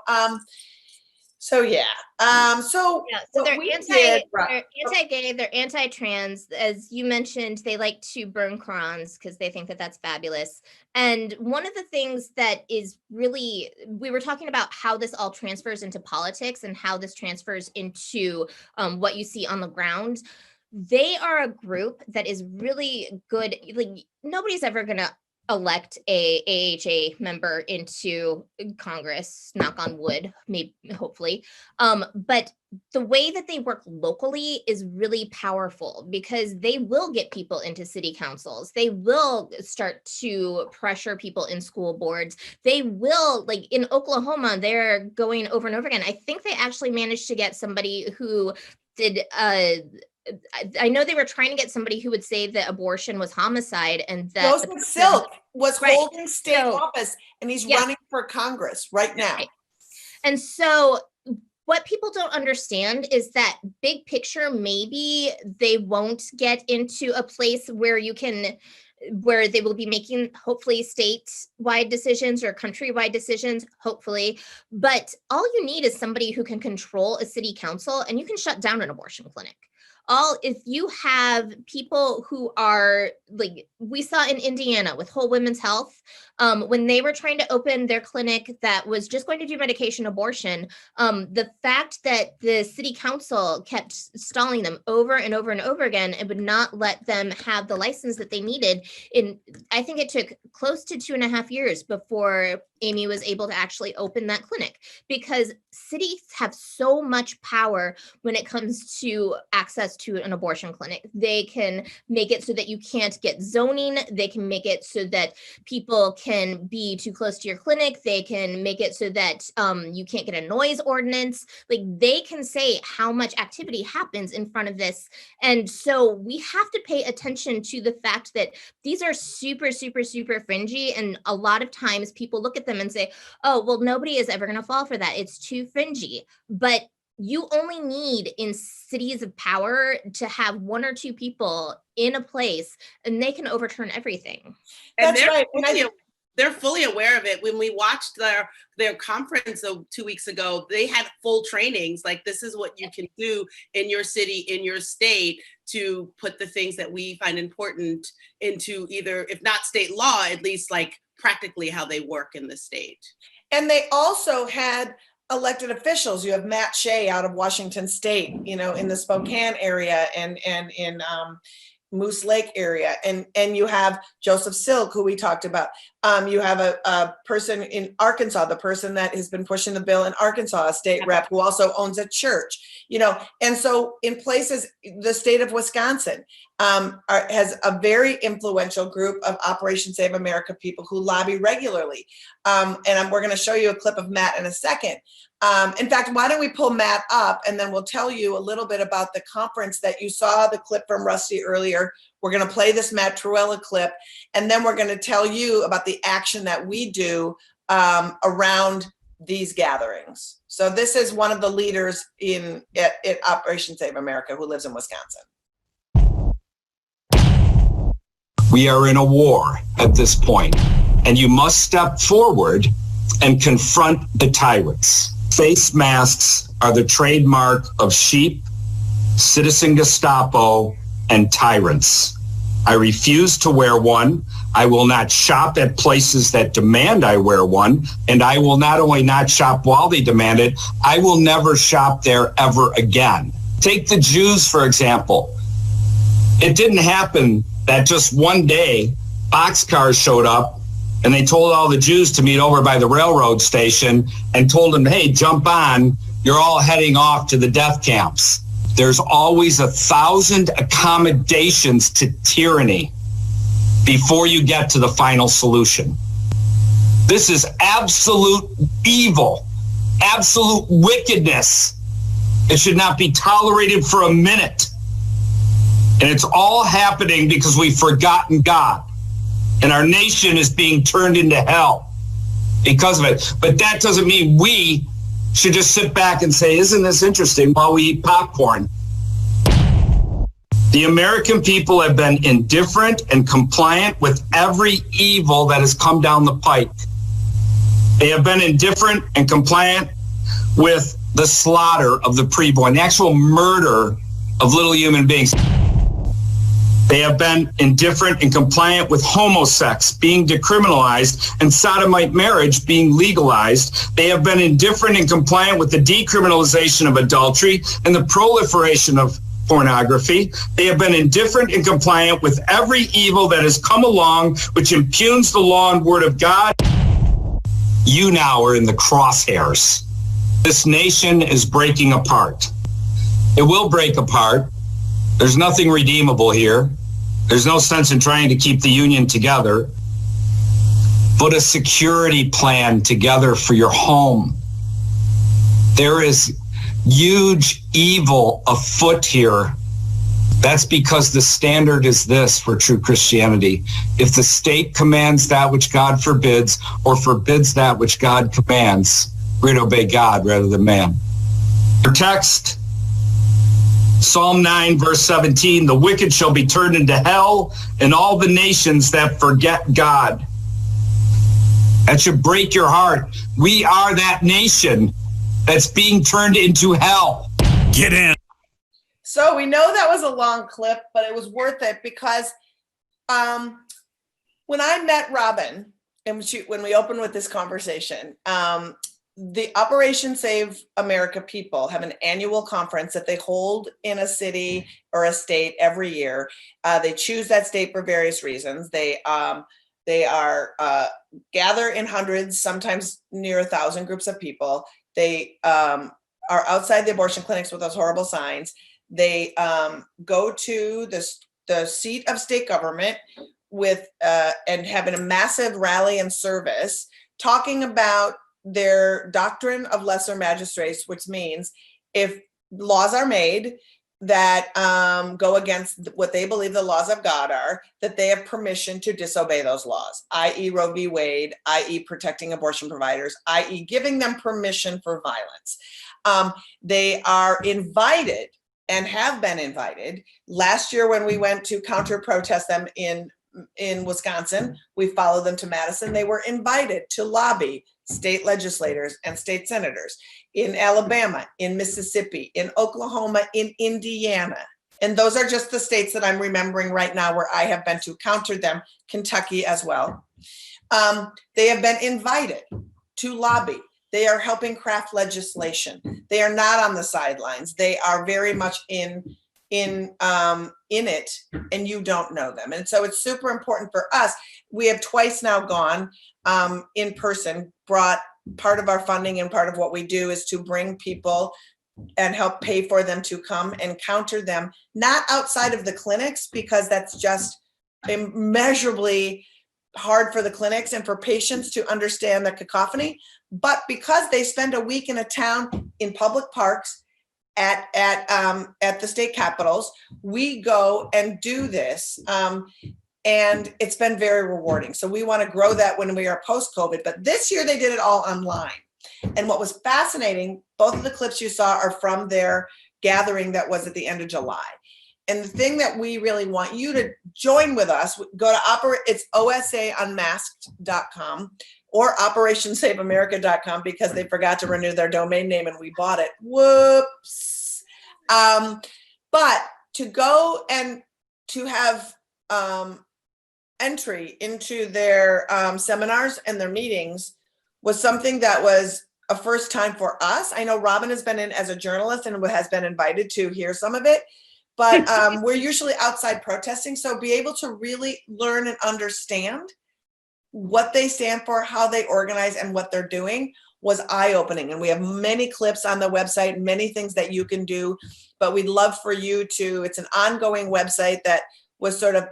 so they're anti-gay, they're anti-trans. As you mentioned, they like to burn Qurans because they think that that's fabulous. And one of the things that is really, we were talking about how this all transfers into politics and how this transfers into what you see on the ground. They are a group that is really good. Like, nobody's ever going to elect a AHA member into Congress, knock on wood, maybe, hopefully. But the way that they work locally is really powerful because they will get people into city councils. They will start to pressure people in school boards. They will, like in Oklahoma, they're going over and over again. I think they actually managed to get somebody who did, I know they were trying to get somebody who would say that abortion was homicide, and that Joseph Silk was holding state office, and he's running for Congress right now. Right. And so what people don't understand is that big picture, maybe they won't get into a place where where they will be making hopefully statewide decisions or countrywide decisions, hopefully. But all you need is somebody who can control a city council, and you can shut down an abortion clinic. If you have people who are, like we saw in Indiana with Whole Women's Health, when they were trying to open their clinic that was just going to do medication abortion, the fact that the city council kept stalling them over and over and over again and would not let them have the license that they needed, I think it took close to 2.5 years before Amy was able to actually open that clinic, because cities have so much power when it comes to access to an abortion clinic. They can make it so that you can't get zoning. They can make it so that people can be too close to your clinic. They can make it so that you can't get a noise ordinance. Like, they can say how much activity happens in front of this. And so we have to pay attention to the fact that these are super, super, super fringy. And a lot of times people look at them and say, oh, well, nobody is ever going to fall for that. It's too fringy. But you only need, in cities of power, to have 1 or 2 people in a place, and they can overturn everything. And that's right. They're fully aware of it. When we watched their conference 2 weeks ago, they had full trainings. Like, this is what you can do in your city, in your state, to put the things that we find important into either, if not state law, at least like practically how they work in the state. And they also had elected officials. You have Matt Shea out of Washington State, in the Spokane area and in Moose Lake area. And you have Joseph Silk, who we talked about. You have a person in Arkansas, the person that has been pushing the bill in Arkansas, a state rep who also owns a church, And so in places, the state of Wisconsin has a very influential group of Operation Save America people who lobby regularly. And we're going to show you a clip of Matt in a second. In fact, why don't we pull Matt up, and then we'll tell you a little bit about the conference that you saw the clip from Rusty earlier. We're going to play this Matt Truella clip, and then we're going to tell you about the action that we do around these gatherings. So this is one of the leaders at Operation Save America who lives in Wisconsin. We are in a war at this point, and you must step forward and confront the tyrants. Face masks are the trademark of sheep, citizen Gestapo, and tyrants. I refuse to wear one. I will not shop at places that demand I wear one. And I will not only not shop while they demand it, I will never shop there ever again. Take the Jews, for example. It didn't happen that just one day boxcars showed up and they told all the Jews to meet over by the railroad station and told them, hey, jump on, you're all heading off to the death camps. There's always 1,000 accommodations to tyranny before you get to the final solution. This is absolute evil, absolute wickedness. It should not be tolerated for a minute. And it's all happening because we've forgotten God. And our nation is being turned into hell because of it. But that doesn't mean we should just sit back and say, isn't this interesting, while we eat popcorn. The American people have been indifferent and compliant with every evil that has come down the pike. They have been indifferent and compliant with the slaughter of the preborn, the actual murder of little human beings. They have been indifferent and compliant with homosex being decriminalized and sodomite marriage being legalized. They have been indifferent and compliant with the decriminalization of adultery and the proliferation of pornography. They have been indifferent and compliant with every evil that has come along, which impugns the law and word of God. You now are in the crosshairs. This nation is breaking apart. It will break apart. There's nothing redeemable here. There's no sense in trying to keep the union together. Put a security plan together for your home. There is huge evil afoot here. That's because the standard is this for true Christianity. If the state commands that which God forbids, or forbids that which God commands, we're to obey God rather than man. Our text, Psalm 9, verse 17, the wicked shall be turned into hell, and all the nations that forget God. That should break your heart. We are that nation that's being turned into hell. Get in. So we know that was a long clip, but it was worth it because when I met Robin, and when we opened with this conversation, the Operation Save America people have an annual conference that they hold in a city or a state every year. They choose that state for various reasons. They are gather in hundreds, sometimes near 1,000 groups of people. They are outside the abortion clinics with those horrible signs. They go to the seat of state government with and having a massive rally and service talking about their doctrine of lesser magistrates, which means if laws are made that go against what they believe the laws of God are, that they have permission to disobey those laws, i.e. Roe v. Wade, i.e. protecting abortion providers, i.e. giving them permission for violence. They are invited and have been invited. Last year when we went to counter protest them in Wisconsin, we followed them to Madison. They were invited to lobby state legislators and state senators in Alabama, in Mississippi, in Oklahoma, in Indiana. And those are just the states that I'm remembering right now where I have been to counter them, Kentucky as well. They have been invited to lobby. They are helping craft legislation. They are not on the sidelines. They are very much in it, and you don't know them. And so it's super important for us. We have twice now gone in person, brought part of our funding, and part of what we do is to bring people and help pay for them to come and counter them, not outside of the clinics, because that's just immeasurably hard for the clinics and for patients to understand the cacophony, but because they spend a week in a town in public parks at the state capitals, we go and do this. And it's been very rewarding. So we want to grow that when we are post-COVID, but this year they did it all online. And what was fascinating, both of the clips you saw are from their gathering that was at the end of July. And the thing that we really want you to join with us, go to it's osaunmasked.com or operationsaveamerica.com because they forgot to renew their domain name and we bought it. Whoops. But to go and to have entry into their seminars and their meetings was something that was a first time for us. I know Robin has been in as a journalist and has been invited to hear some of it, but we're usually outside protesting. So be able to really learn and understand what they stand for, how they organize, and what they're doing was eye-opening. And we have many clips on the website, many things that you can do, but we'd love for you to, it's an ongoing website that was sort of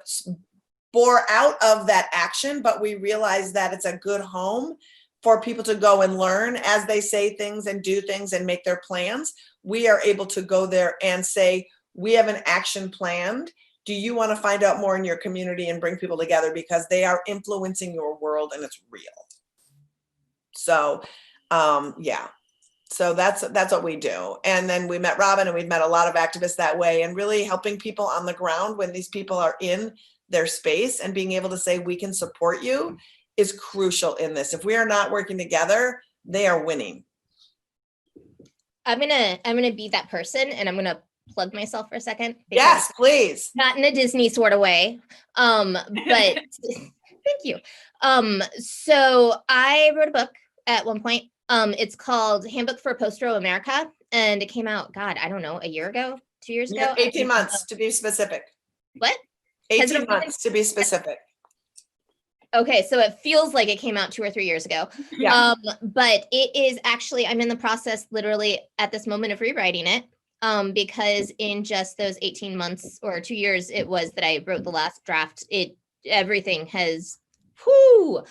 bore out of that action, but we realize that it's a good home for people to go and learn as they say things and do things and make their plans. We are able to go there and say, we have an action planned. Do you want to find out more in your community and bring people together, because they are influencing your world and it's real. So yeah, so that's what we do. And then we met Robin, and we've met a lot of activists that way, and really helping people on the ground when these people are in their space and being able to say, we can support you, is crucial in this. If we are not working together, they are winning. I'm gonna be that person, and I'm gonna plug myself for a second. Yes, please. Not in a Disney sort of way, but thank you. So I wrote a book at one point. It's called Handbook for Post-Row America, and it came out, God, I don't know, a year ago, 2 years ago? 18 months to be specific. What? 18 months to be specific. Okay, so it feels like it came out 2 or 3 years ago. Yeah. But it is actually, I'm in the process literally at this moment of rewriting it, because in just those 18 months or 2 years it was that I wrote the last draft, everything has, whoo.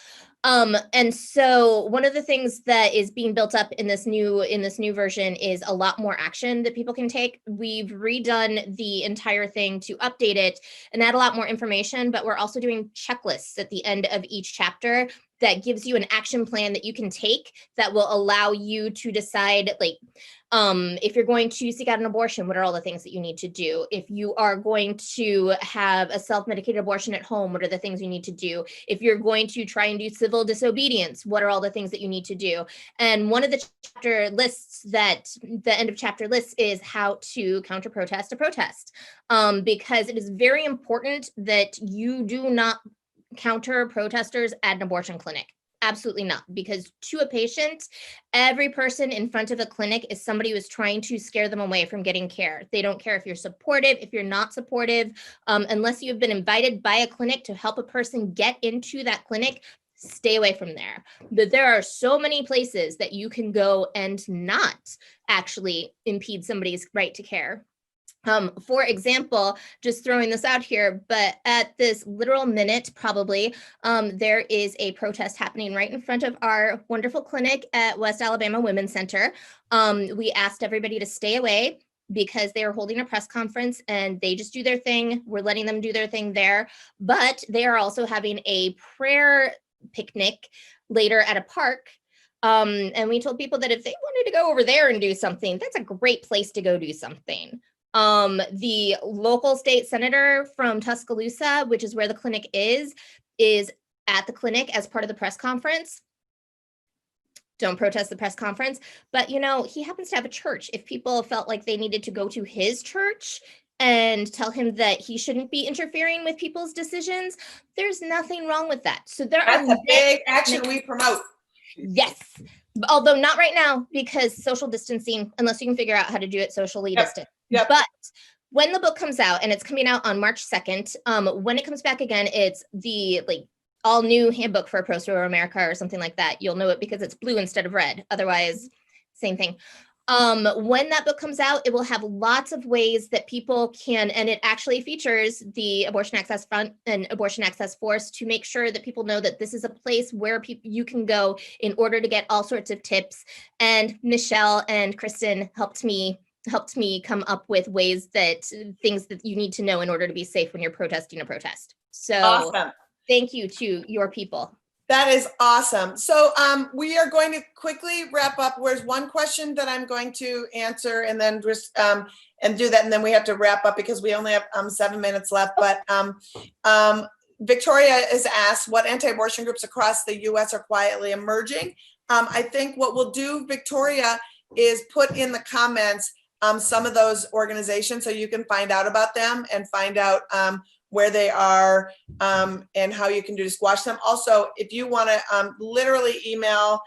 And so one of the things that is being built up in this new version is a lot more action that people can take. We've redone the entire thing to update it and add a lot more information, but we're also doing checklists at the end of each chapter that gives you an action plan that you can take that will allow you to decide, like, if you're going to seek out an abortion, what are all the things that you need to do? If you are going to have a self-medicated abortion at home, what are the things you need to do? If you're going to try and do civil disobedience, what are all the things that you need to do? And one of the chapter lists, that the end of chapter lists, is how to counter protest a protest, because it is very important that you do not counter protesters at an abortion clinic. Absolutely not, because to a patient, every person in front of a clinic is somebody who is trying to scare them away from getting care. They don't care if you're supportive, if you're not supportive, unless you have been invited by a clinic to help a person get into that clinic. Stay away from there. But there are so many places that you can go and not actually impede somebody's right to care. For example, just throwing this out here, but at this literal minute, probably, there is a protest happening right in front of our wonderful clinic at West Alabama Women's Center. We asked everybody to stay away because they are holding a press conference and they just do their thing. We're letting them do their thing there, but they are also having a prayer picnic later at a park. And we told people that if they wanted to go over there and do something, that's a great place to go do something. The local state senator from Tuscaloosa, which is where the clinic is at the clinic as part of the press conference. Don't protest the press conference, but you know, he happens to have a church. If people felt like they needed to go to his church and tell him that he shouldn't be interfering with people's decisions, there's nothing wrong with that. So that's a big action we promote. Yes. Although not right now, because social distancing, unless you can figure out how to do it socially distant. Yep. But when the book comes out, and it's coming out on March 2nd, when it comes back again, it's the all new handbook for post-war America or something like that. You'll know it because it's blue instead of red. Otherwise, same thing. When that book comes out, it will have lots of ways that people can, and it actually features the Abortion Access Front and Abortion Access Force to make sure that people know that this is a place where you can go in order to get all sorts of tips. And Michelle and Kristen helped me come up with things that you need to know in order to be safe when you're protesting a protest. So awesome. Thank you to your people. That is awesome. So we are going to quickly wrap up. There's one question that I'm going to answer and then just and do that. And then we have to wrap up because we only have 7 minutes left. But Victoria is asked, what anti-abortion groups across the US are quietly emerging? I think what we'll do, Victoria, is put in the comments some of those organizations so you can find out about them and find out where they are and how you can do to squash them. Also, if you want to literally email,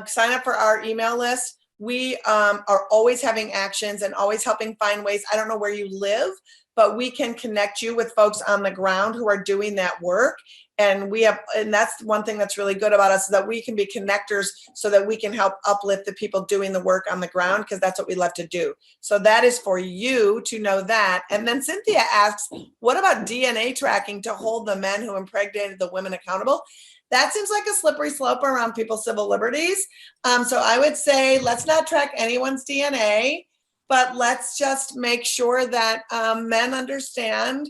sign up for our email list. We are always having actions and always helping find ways. I don't know where you live, but we can connect you with folks on the ground who are doing that work And that's one thing that's really good about us, is that we can be connectors so that we can help uplift the people doing the work on the ground, because that's what we love to do. So that is for you to know that. And then Cynthia asks, what about DNA tracking to hold the men who impregnated the women accountable? That seems like a slippery slope around people's civil liberties. So I would say, let's not track anyone's DNA, but let's just make sure that men understand,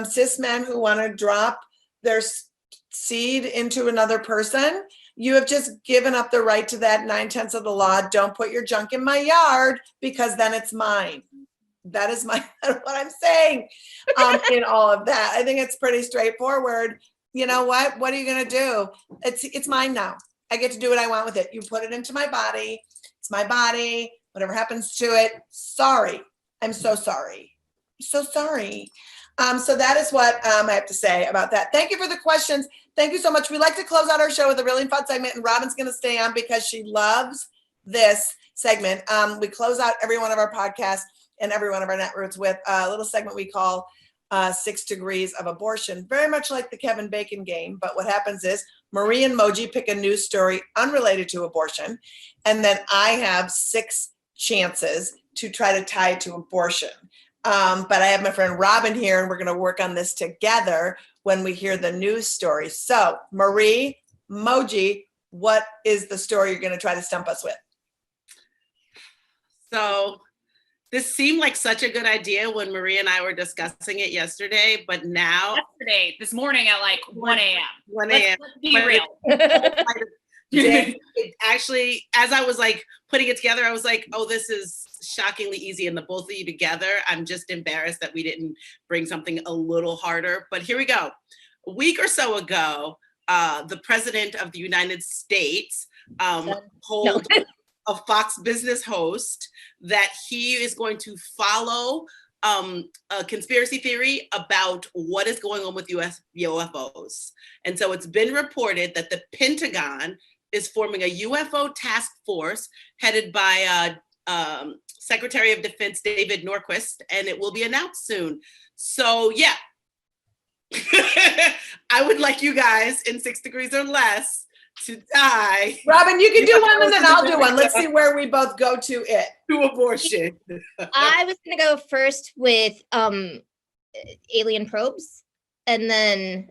cis men who want to drop their seed into another person, you have just given up the right to that 9/10 of the law. Don't put your junk in my yard, because then it's mine. That is what I'm saying in all of that. I think it's pretty straightforward. You know what? What are you going to do? It's mine now. I get to do what I want with it. You put it into my body. It's my body. Whatever happens to it. Sorry. I'm so sorry. So sorry. So that is what I have to say about that. Thank you for the questions. Thank you so much. We like to close out our show with a really fun segment, and Robin's going to stay on because she loves this segment. We close out every one of our podcasts and every one of our Netroots with a little segment we call 6 Degrees of Abortion, very much like the Kevin Bacon game. But what happens is Marie and Moji pick a news story unrelated to abortion, and then I have 6 chances to try to tie it to abortion. But I have my friend Robin here, and we're going to work on this together when we hear the news story. So, Marie, Moji, what is the story you're going to try to stump us with? So, this seemed like such a good idea when Marie and I were discussing it yesterday, but now... This morning at like 1 a.m. 1 a.m. Let's be real. Actually, as I was like putting it together, I was like, oh, this is shockingly easy. And the both of you together, I'm just embarrassed that we didn't bring something a little harder. But here we go. A week or so ago, the president of the United States told a Fox Business host that he is going to follow a conspiracy theory about what is going on with US UFOs. And so it's been reported that the Pentagon is forming a UFO task force headed by Secretary of Defense David Norquist, and it will be announced soon. So yeah, I would like you guys in 6 degrees or less to die. Robin, you can do one and then I'll do one. Let's see where we both go to it. To abortion. I was going to go first with alien probes. And then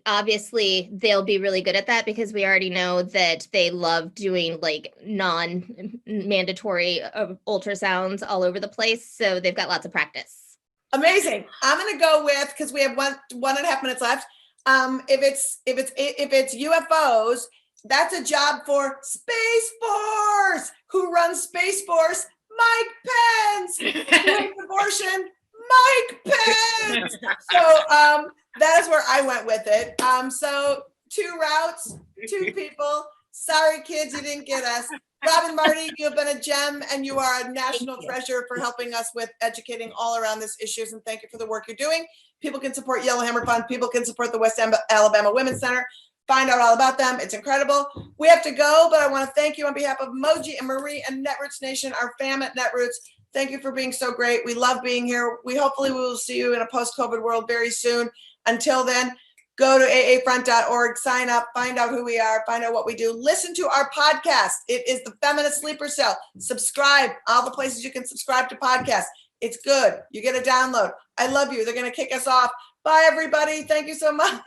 obviously they'll be really good at that because we already know that they love doing like non-mandatory ultrasounds all over the place. So they've got lots of practice. Amazing. I'm going to go with, because we have one and a half minutes left. If it's UFOs, that's a job for Space Force. Who runs Space Force? Mike Pence. Who runs abortion? Mike Pence. So that is where I went with it. So 2 routes, 2 people. Sorry, kids, you didn't get us. Robin, Marty, you have been a gem, and you are a national treasure for helping us with educating all around this issues. And thank you for the work you're doing. People can support Yellowhammer Fund. People can support the West Alabama Women's Center. Find out all about them. It's incredible. We have to go, but I want to thank you on behalf of Moji and Marie and Netroots Nation, our fam at Netroots. Thank you for being so great. We love being here. Hopefully we will see you in a post-COVID world very soon. Until then, go to aafront.org, sign up, find out who we are, find out what we do. Listen to our podcast. It is the Feminist Sleeper Cell. Subscribe, all the places you can subscribe to podcasts. It's good. You get a download. I love you. They're going to kick us off. Bye, everybody. Thank you so much.